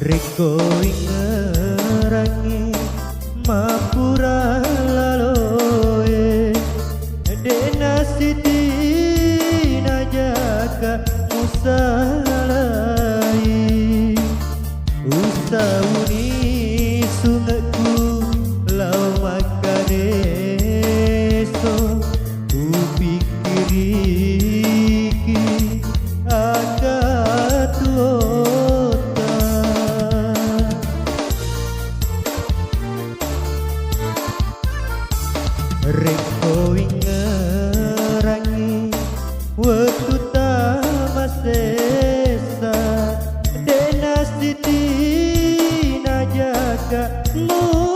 Reko ingerangi mapura laloe dena siti najaka musalai usauni sungatku lau makadeso upikiriki akatuota Reko ingerangi waktu tamasesa dena siti najaka musalai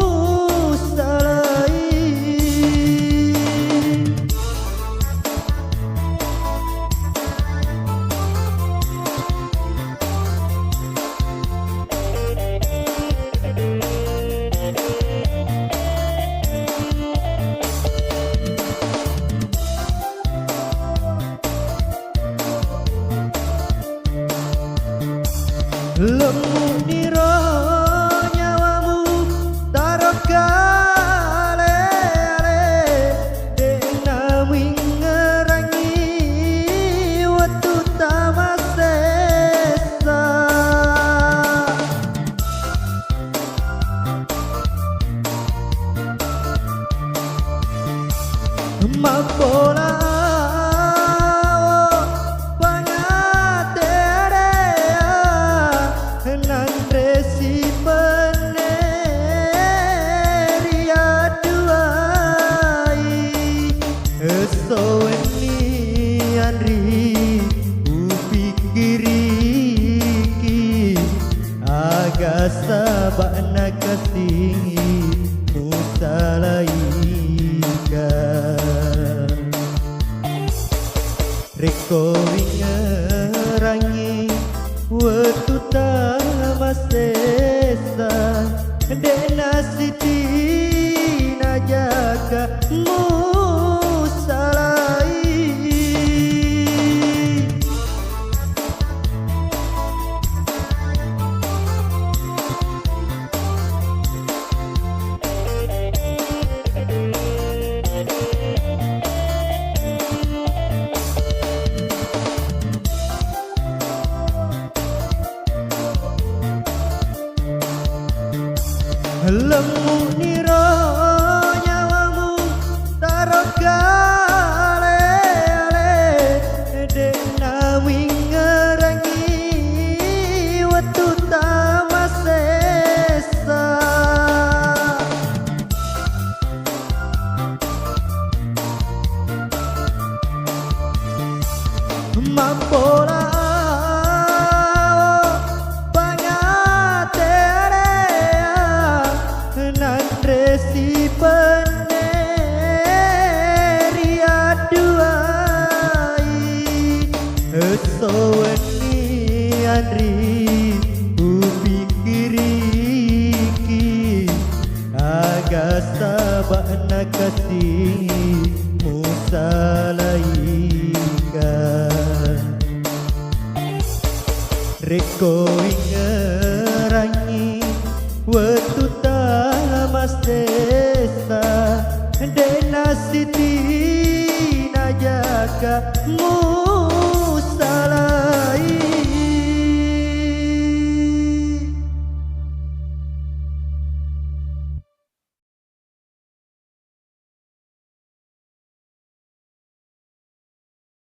lemu niro nyawamu taruh kale-ale dena wingerangi waktu tamasesa mapola sabana kasih musalaika Reko ingerangi waktu tamasesa dena siti najaka musalai lemu niro nyawamu taruh kale-ale dena wingerangi waktu tamasesa mampola resi peneri aduai esoweni andri upikiriki agak sabana kasih musalaika Reko ingerangi waktu tamasesa dena siti najaka